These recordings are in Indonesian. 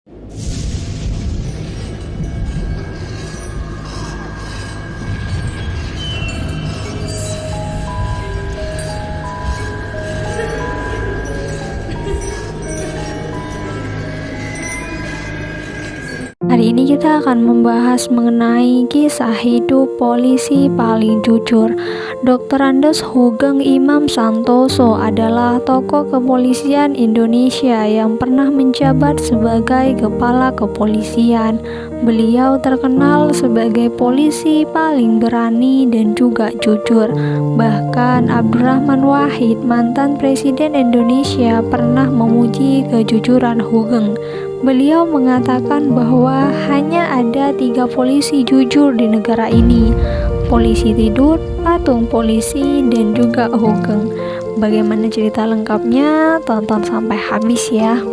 Hari ini kita akan membahas mengenai kisah hidup polisi paling jujur. Dr. Andes Sugeng Imam Santoso adalah tokoh kepolisian Indonesia yang pernah menjabat sebagai kepala kepolisian. Beliau terkenal sebagai polisi paling berani dan juga jujur. Bahkan Abdurrahman Wahid, mantan Presiden Indonesia, pernah memuji kejujuran Sugeng. Beliau mengatakan bahwa hanya ada 3 polisi jujur di negara ini: polisi tidur, patung polisi, dan juga Sugeng. Bagaimana cerita lengkapnya? Tonton sampai habis ya.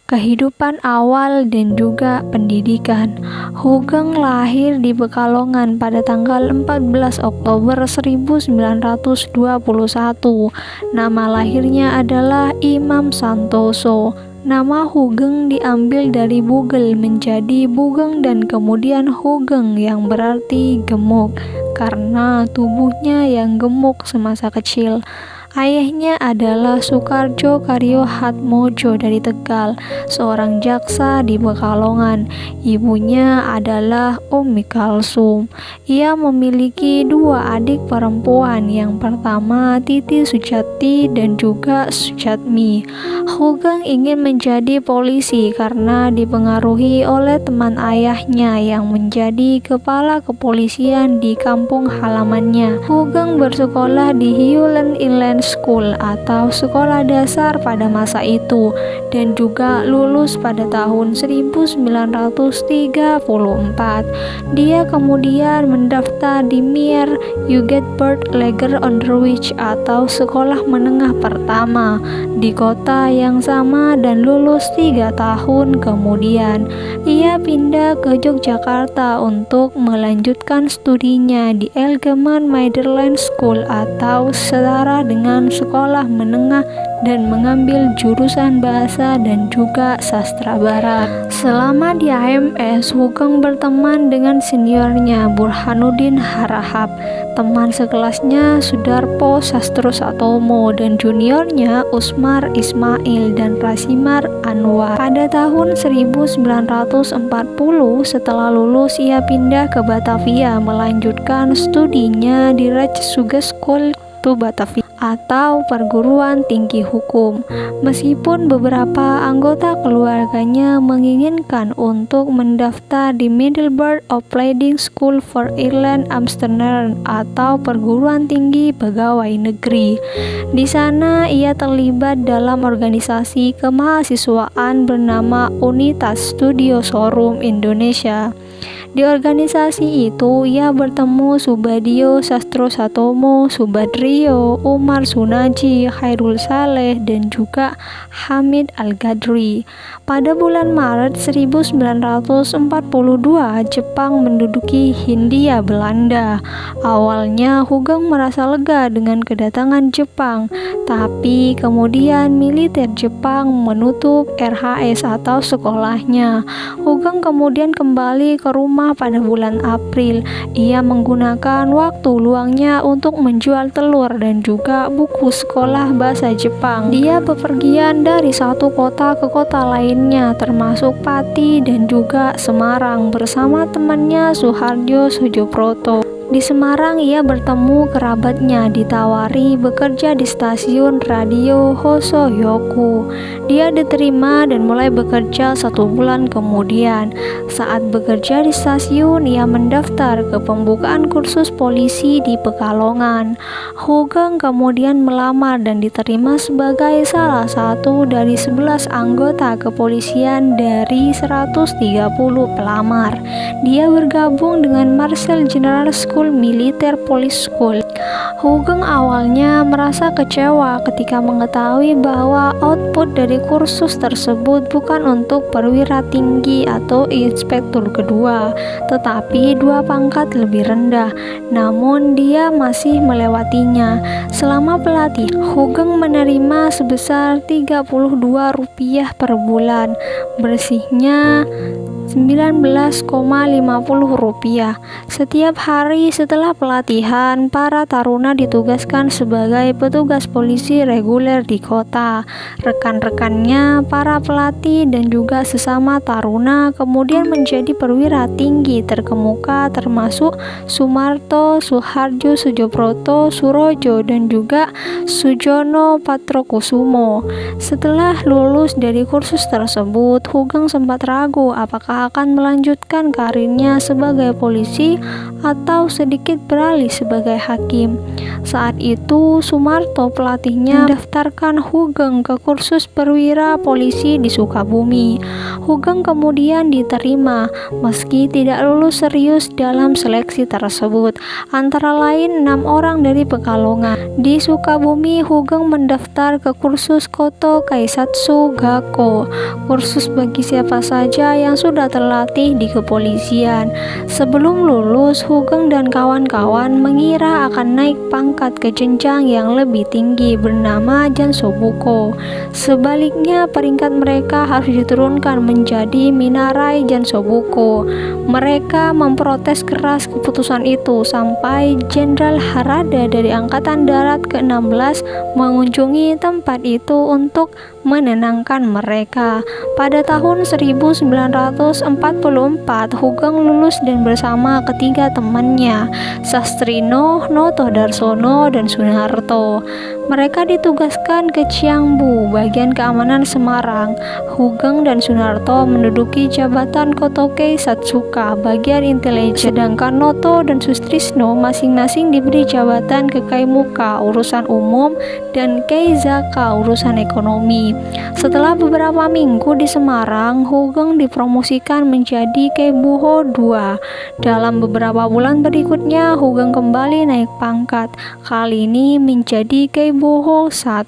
Kehidupan awal dan juga pendidikan. Sugeng lahir di Pekalongan pada tanggal 14 Oktober 1921. Nama lahirnya adalah Imam Santoso. Nama Sugeng diambil dari bugel menjadi bugeng dan kemudian Sugeng yang berarti gemuk karena tubuhnya yang gemuk semasa kecil. Ayahnya adalah Sukarjo Karyo Hatmojo dari Tegal, seorang jaksa di Pekalongan. Ibunya adalah Umi Kalsum. Ia memiliki 2 adik perempuan, yang pertama Titi Sujati dan juga Sujatmi. Sugeng ingin menjadi polisi karena dipengaruhi oleh teman ayahnya yang menjadi kepala kepolisian di kampung halamannya. Sugeng bersekolah di Highland Inland School atau sekolah dasar pada masa itu dan juga lulus pada tahun 1934. Dia kemudian mendaftar di Meer Ugetberd Lager Onderwijs atau sekolah menengah pertama di kota yang sama dan lulus 3 tahun kemudian. Ia pindah ke Yogyakarta untuk melanjutkan studinya di Algemeen Middelland School atau setara dengan sekolah menengah dan mengambil jurusan bahasa dan juga sastra barat. Selama di AMS, Sugeng berteman dengan seniornya Burhanuddin Harahap, teman sekelasnya Sudarpo Sastro-Satomo, dan juniornya Usmar Ismail dan Rasimar Anwar. Pada tahun 1940, setelah lulus ia pindah ke Batavia melanjutkan studinya di Rijkshogeschool to Batavia atau perguruan tinggi hukum. Meskipun beberapa anggota keluarganya menginginkan untuk mendaftar di Middelburg Opleiding School for Airline Ambtenaren atau perguruan tinggi pegawai negeri. Di sana ia terlibat dalam organisasi kemahasiswaan bernama Unitas Studio Showroom Indonesia. Di organisasi itu ia bertemu Subadio Sastro-Satomo, Subadrio, Umar Sunaji, Khairul Saleh, dan juga Hamid Al-Gadri. Pada bulan Maret 1942, Jepang menduduki Hindia Belanda. Awalnya Sugeng merasa lega dengan kedatangan Jepang, tapi kemudian militer Jepang menutup RHS atau sekolahnya. Sugeng kemudian kembali ke rumah pada bulan April. Ia menggunakan waktu luangnya untuk menjual telur dan juga buku sekolah bahasa Jepang. Dia bepergian dari satu kota ke kota lainnya, termasuk Pati dan juga Semarang bersama temannya Suharjo Sujoproto. Di Semarang ia bertemu kerabatnya, ditawari bekerja di stasiun radio Hosoyoku. Dia diterima dan mulai bekerja 1 bulan kemudian. Saat bekerja di stasiun, ia mendaftar ke pembukaan kursus polisi di Pekalongan. Sugeng kemudian melamar dan diterima sebagai salah satu dari 11 anggota kepolisian dari 130 pelamar. Dia bergabung dengan Marshal General School Military Police School. Hugeng awalnya merasa kecewa ketika mengetahui bahwa output dari kursus tersebut bukan untuk perwira tinggi atau inspektur kedua, tetapi 2 pangkat lebih rendah. Namun dia masih melewatinya. Selama pelatihan, Hugeng menerima sebesar Rp32 per bulan, bersihnya Rp19,50. Setiap hari setelah pelatihan, para taruna ditugaskan sebagai petugas polisi reguler di kota. Rekan-rekannya, para pelatih dan juga sesama taruna kemudian menjadi perwira tinggi terkemuka termasuk Sumarto, Suharjo, Sujobroto, Surojo dan juga Sujono Patrokusumo. Setelah lulus dari kursus tersebut, Hugeng sempat ragu apakah akan melanjutkan karirnya sebagai polisi atau sedikit beralih sebagai hakim. Saat itu Sumarto pelatihnya mendaftarkan Hugeng ke kursus perwira polisi di Sukabumi. Hugeng kemudian diterima meski tidak lulus serius dalam seleksi tersebut, antara lain 6 orang dari Pekalongan. Di Sukabumi, Hugeng mendaftar ke kursus Koto Kaisatsu Gakko, kursus bagi siapa saja yang sudah terlatih di kepolisian. Sebelum lulus, Hugeng dan kawan-kawan mengira akan naik pangkat ke jenjang yang lebih tinggi bernama Jansobuko. Sebaliknya, peringkat mereka harus diturunkan menjadi Minarai Jansobuko. Mereka memprotes keras keputusan itu sampai Jenderal Harada dari Angkatan Darat ke-16 mengunjungi tempat itu untuk menenangkan mereka. Pada tahun 1944, Hugeng lulus dan bersama ketiga temannya, Sastrino, Noto Darsono, dan Sunarto. Mereka ditugaskan ke Ciangbu, bagian keamanan Semarang. Hugeng dan Sunarto menduduki jabatan Kotoke Satsuka, bagian intelijen, sedangkan Noto dan Sustrisno masing-masing diberi jabatan Kekaimuka, urusan umum, dan Keizaka, urusan ekonomi. Setelah beberapa minggu di Semarang, Hugeng dipromosikan menjadi Keibuho II. Dalam beberapa bulan berikutnya, Hugeng kembali naik pangkat, kali ini menjadi Keibuho I.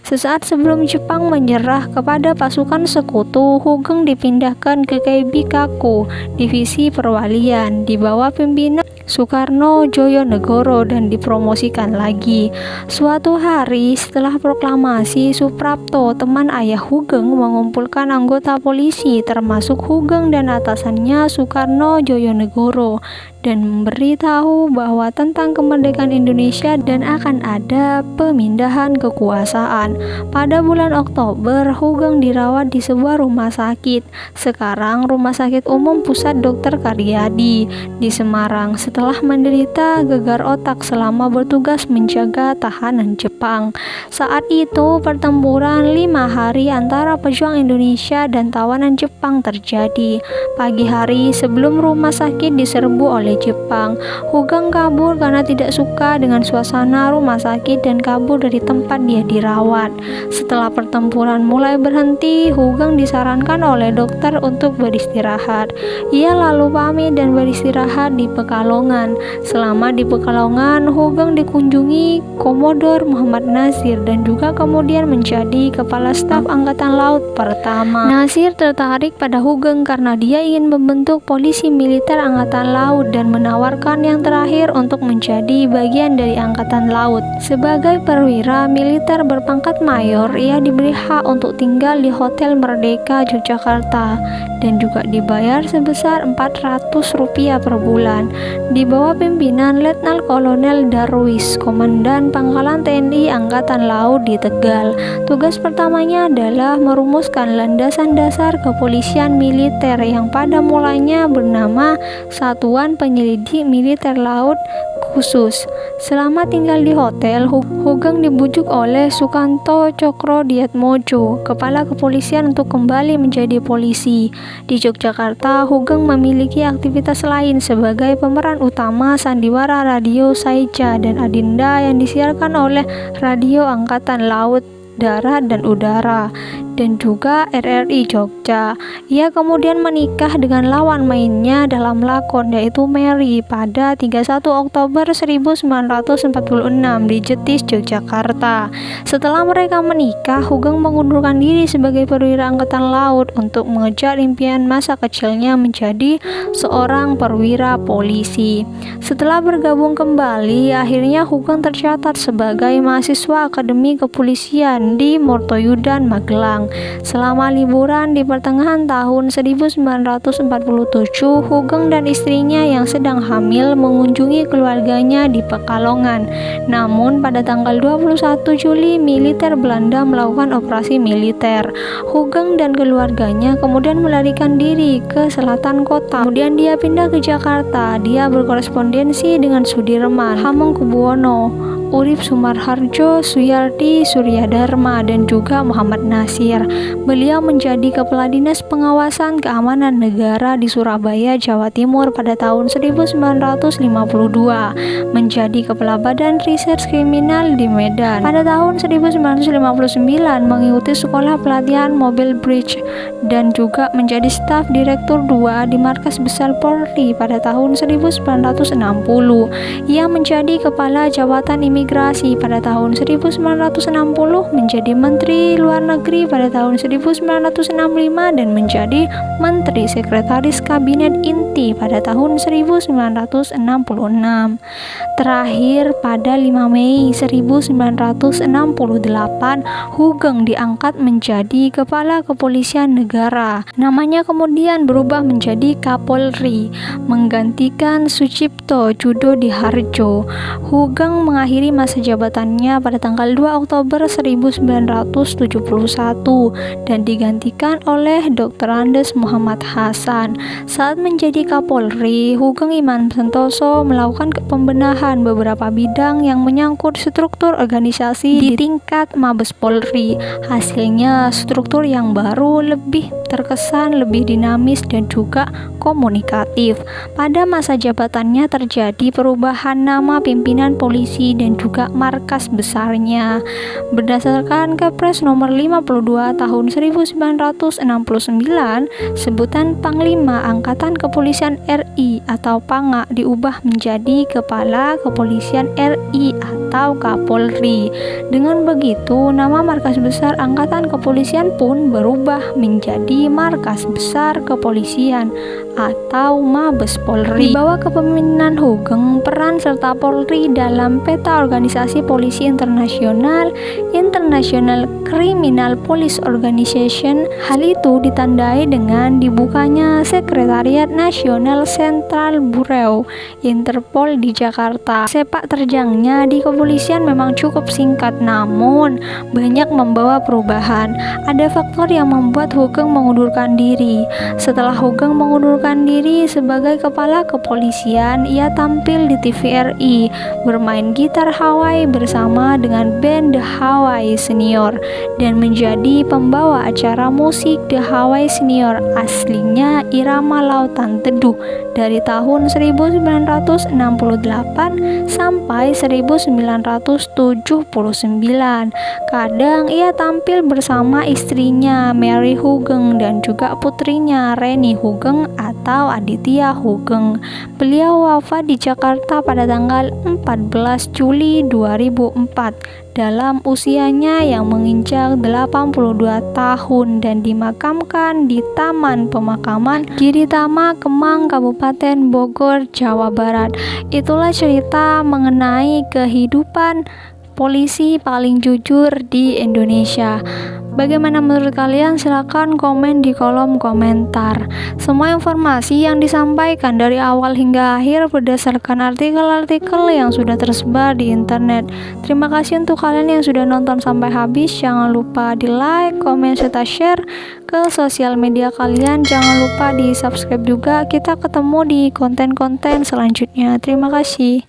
Sesaat sebelum Jepang menyerah kepada pasukan sekutu, Hugeng dipindahkan ke Keibikaku, divisi perwalian, di bawah pimpinan Soekarno Joyonegoro dan dipromosikan lagi. Suatu hari setelah proklamasi, Suprapto, teman ayah Hugeng, mengumpulkan anggota polisi termasuk Hugeng dan atasannya Soekarno Joyonegoro dan memberitahu bahwa tentang kemerdekaan Indonesia dan akan ada pemindahan kekuasaan. Pada bulan Oktober, Hugeng dirawat di sebuah rumah sakit, sekarang Rumah Sakit Umum Pusat Dr. Karyadi di Semarang, setelah menderita gegar otak selama bertugas menjaga tahanan Jepang. Saat itu pertempuran 5 hari antara pejuang Indonesia dan tawanan Jepang terjadi. Pagi hari sebelum rumah sakit diserbu oleh Jepang, Hugeng kabur karena tidak suka dengan suasana rumah sakit dan kabur dari tempat dia dirawat. Setelah pertempuran mulai berhenti, Hugeng disarankan oleh dokter untuk beristirahat. Ia lalu pamit dan beristirahat di Pekalongan. Selama di Pekalongan, Hugeng dikunjungi Komodor Muhammad Nasir dan juga kemudian menjadi Kepala Staf Angkatan Laut pertama. Nasir tertarik pada Hugeng karena dia ingin membentuk polisi militer Angkatan Laut dan menawarkan yang terakhir untuk menjadi bagian dari Angkatan Laut. Sebagai perwira militer berpangkat mayor, ia diberi hak untuk tinggal di Hotel Merdeka Yogyakarta dan juga dibayar sebesar Rp400 per bulan. Di bawah pimpinan Letnan Kolonel Darwis, Komandan Pangkalan TNI Angkatan Laut di Tegal. Tugas pertamanya adalah merumuskan landasan dasar kepolisian militer yang pada mulanya bernama Satuan Penyelidik Militer Laut Khusus. Selama tinggal di hotel, Hugeng dibujuk oleh Sukanto Cokro-Diatmojo, kepala kepolisian, untuk kembali menjadi polisi. Di Yogyakarta, Hugeng memiliki aktivitas lain sebagai pemeran utama sandiwara radio Saija dan Adinda yang disiarkan oleh Radio Angkatan Laut, Darat, dan Udara. dan juga RRI Jogja. Ia kemudian menikah dengan lawan mainnya dalam lakon yaitu Mary pada 31 Oktober 1946 di Jetis, Yogyakarta. Setelah mereka menikah, Hugeng mengundurkan diri sebagai perwira angkatan laut untuk mengejar impian masa kecilnya menjadi seorang perwira polisi. Setelah bergabung kembali, akhirnya Hugeng tercatat sebagai mahasiswa Akademi Kepolisian di Mortoyudan, Magelang. Selama liburan di pertengahan tahun 1947, Hugeng dan istrinya yang sedang hamil mengunjungi keluarganya di Pekalongan. Namun pada tanggal 21 Juli, militer Belanda melakukan operasi militer. Hugeng dan keluarganya kemudian melarikan diri ke selatan kota. Kemudian dia pindah ke Jakarta. Dia berkorespondensi dengan Sudirman, Hamengkubuwono, Urip Sumarharjo, Suyardi, Suryadharma, dan juga Muhammad Nasir. Beliau menjadi Kepala Dinas Pengawasan Keamanan Negara di Surabaya, Jawa Timur pada tahun 1952, menjadi Kepala Badan Riset Kriminal di Medan. Pada tahun 1959 mengikuti sekolah pelatihan mobil bridge dan juga menjadi staf Direktur 2 di Markas Besar Polri pada tahun 1960. Ia menjadi Kepala Jabatan Imigrasi pada tahun 1960, menjadi Menteri Luar Negeri pada tahun 1965 dan menjadi Menteri Sekretaris Kabinet Inti pada tahun 1966. Terakhir pada 5 Mei 1968, Hugeng diangkat menjadi Kepala Kepolisian Negara. Namanya kemudian berubah menjadi Kapolri, menggantikan Sucipto Judo-Diharjo. Hugeng mengakhiri masa jabatannya pada tanggal 2 Oktober 1971 dan digantikan oleh Dr. Andes Muhammad Hasan. Saat menjadi Kapolri, Hugeng Iman Santoso melakukan pembenahan beberapa bidang yang menyangkut struktur organisasi di tingkat Mabes Polri. Hasilnya, struktur yang baru lebih terkesan lebih dinamis dan juga komunikatif. Pada masa jabatannya terjadi perubahan nama pimpinan polisi dan juga markas besarnya. Berdasarkan Kepres nomor 52 tahun 1969, sebutan Panglima Angkatan Kepolisian RI atau Pangak diubah menjadi Kepala Kepolisian RI atau Kapolri. Dengan begitu, nama markas besar Angkatan Kepolisian pun berubah menjadi Markas Besar Kepolisian atau Mabes Polri. Di bawah kepemimpinan Hugeng, peran serta Polri dalam peta organisasi polisi internasional, International Criminal Police Organization, hal itu ditandai dengan dibukanya Sekretariat Nasional Sentral Bureau Interpol di Jakarta. Sepak terjangnya di kepolisian memang cukup singkat, namun banyak membawa perubahan. Ada faktor yang membuat Hugeng mengundurkan diri. Setelah Hugeng mengundurkan diri sebagai Kepala Kepolisian, ia tampil di TVRI bermain gitar Hawaii bersama dengan band The Hawaii Senior dan menjadi pembawa acara musik The Hawaii Senior, aslinya Irama Lautan Teduh, dari tahun 1968 sampai 1979. Kadang ia tampil bersama istrinya Mary Hugeng dan juga putrinya Reni Hugeng atau Aditya Hugeng. Beliau wafat di Jakarta pada tanggal 14 Juli 2004 dalam usianya yang menginjak 82 tahun dan dimakamkan di Taman Pemakaman Giritama, Kemang, Kabupaten Bogor, Jawa Barat. Itulah cerita mengenai kehidupan polisi paling jujur di Indonesia. Bagaimana menurut kalian? Silahkan komen di kolom komentar. Semua informasi yang disampaikan dari awal hingga akhir berdasarkan artikel-artikel yang sudah tersebar di internet. Terima kasih untuk kalian yang sudah nonton sampai habis. Jangan lupa di like, komen, serta share ke sosial media kalian. Jangan lupa di subscribe juga. Kita ketemu di konten-konten selanjutnya. Terima kasih.